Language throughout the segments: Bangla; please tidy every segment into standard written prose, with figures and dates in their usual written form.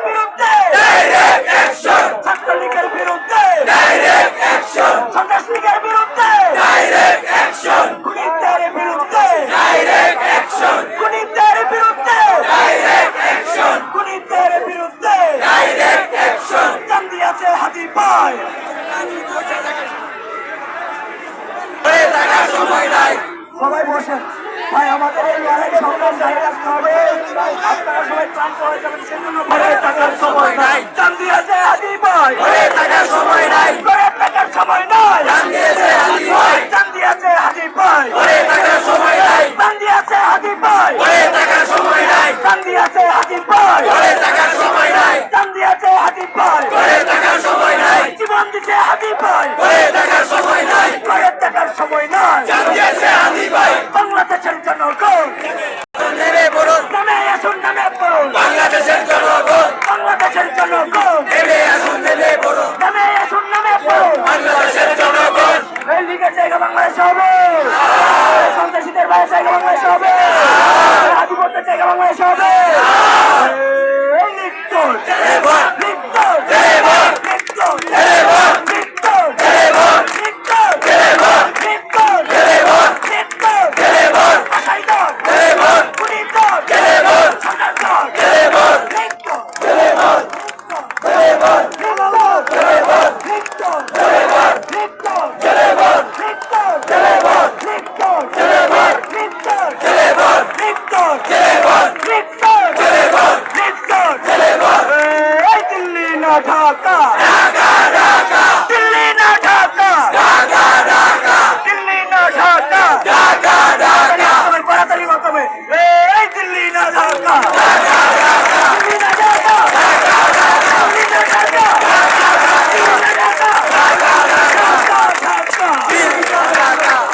বিরুদ্ধে ডাইরেক্ট অ্যাকশন, ছাত্রলীগের বিরুদ্ধে ডাইরেক্ট অ্যাকশন, সন্ত্রাস লীগের বিরুদ্ধে ডাইরেক্ট অ্যাকশন, খুনিদের বিরুদ্ধে ডাইরেক্ট অ্যাকশন, খুনিদের বিরুদ্ধে ডাইরেক্ট অ্যাকশন, খুনিদের বিরুদ্ধে ডাইরেক্ট অ্যাকশন। জান দিয়েছে হাতি পায়। ঘরে থাকার সময় নাই, সবাই বসেন ভাই, আমাদের এই লড়াই সংগ্রাম জারি রাখতে হবে। আপনারা সবাই ক্লান্ত হয়ে যাবেন, সেজন্য ঘরে থাকার সময় নাই। জান দিয়েছে হাতি পায়, ঘরে থাকার সময় নাই, ঘরে থাকার সময় নাই। জান দিয়েছে হাতি ভাই, জান দিয়েছে হাতি পায়, ঘরে থাকার সময় নাই, জান দিয়েছে হাতি পায়, ঘরে থাকার সময় নাই, জান দিয়েছে হাতি পায়, ঘরে থাকার সময় নাই, জান দিয়েছে হাতি পায়, ঘরে থাকার সময় নাই, জীবন দিছে হাতি পায়, ঘরে থাকার সময় নাই, ঘরে থাকার সময় নাই। জান দিয়েছে হাতি ভাই। বাংলাদেশের জনগণ নেমে পড়ুন, নামে আসুন, নামে পড়ুন। বাংলাদেশের জনগণ বাংলাদেশের জনগণ নেমে আসুন, নেমে পড়ুন, নামে আসুন, নামে পড়ুন। বাংলাদেশের জনগণ এই লীগের জায়গা বাংলাদেশে হবে, সন্ত্রাসীদের বাইরে জায়গা বাংলাদেশে হবে, আধিপত্যের জায়গা বাংলাদেশে হবে। এই লীগ তোর, এবার লীগ তোর, এবার লীগ তোর, এবার লীগ তোর, এবার লীগ তোর, এবার লীগ তোর, এবার লীগ তোর, এবার আশাই তোর, এবার খুনি তোর, এবার সন্ত্রাস তোর, এবার লীগ তোর, এবার এবার লীগ তোর, এবার লীগ তোর, এবার লীগ তোর, এবার লীগ তোর, এবার লীগ তোর, এবার লীগ তোর, এবার লীগ তোর, এবার লীগ তোর, এবার লীগ তোর। এবার এই দিল্লি না ঢাকা, ঢাকা ঢাকা দিল্লি না ঢাকা, ঢাকা ঢাকা দিল্লি না ঢাকা। ঢাকা ঢাকা কড়াতালি করতে হবে। এই দিল্লি না ঢাকা, দিল্লি না ঢাকা, দিল্লি না ঢাকা, দিল্লি না ঢাকা,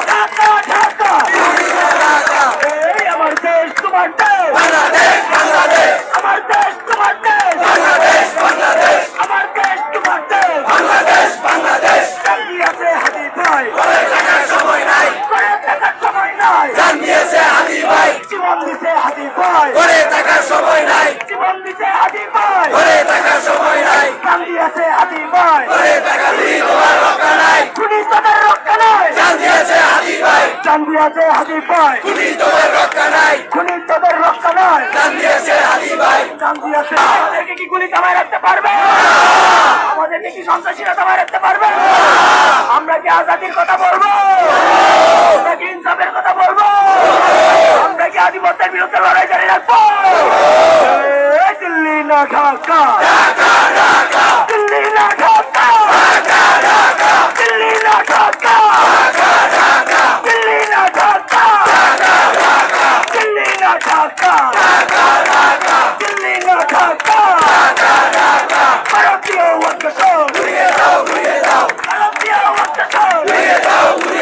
ঢাকা, ঢাকা, ঢাকা। এই আমার দেশ তোমার দেশ, বাংলাদেশ বাংলাদেশ আমার দেশ তোমার দেশ, বাংলাদেশ বাংলাদেশ আমার দেশ তোমার দেশ। বাংলাদেশ বাংলাদেশ জান দিয়েছে হাতি ভাই, ঘরে থাকার সময় নাই, ঘরে থাকার সময় নাই। জান দিয়েছে হাতি ভাই। জীবন দিছে হাতি ভাই, ঘরে থাকার সময় নাই, জীবন দিছে হাতি ভাই, ঘরে থাকার সময় নাই, জান দিয়েছে হাতি ভাই। ঘরে থাকা দিন তোমার রক্ষা নাই, খুনি তোদের রক্ষা নাই, জান দিয়েছে হাতি ভাই। জান দিয়েছে হাতি ভাই। খুনি তোমার রক্ষা নাই, খুনি তোদের রক্ষা নাই, জান দিয়েছে হাতি ভাই। জান দিয়েছে। আমাদেরকে কি গুলি কামায় রাখতে পারবে? আমাদেরকে কি সন্ত্রাসীরা কামায় রাখতে পারবে? আমরা কি আজাদির কথা বলবো? আমরা কি ইনসাফের কথা বলবো? আমরা কি আধিপত্যের বিরুদ্ধে লড়াই জারি রাখবো? এই দিল্লি না ঢাকা, দিল্লি না ঢাকা, দিল্লি না ঢাকা, দিল্লি না ঢাকা, দিল্লি না ঢাকা, দিল্লি না ঢাকা। ভারতীয় অত্যাচার, ঘুরিয়ে দাও ঘুরিয়ে দাও ভারতীয় অত্যাচার, ঘুরিয়ে দাও ঘুরিয়ে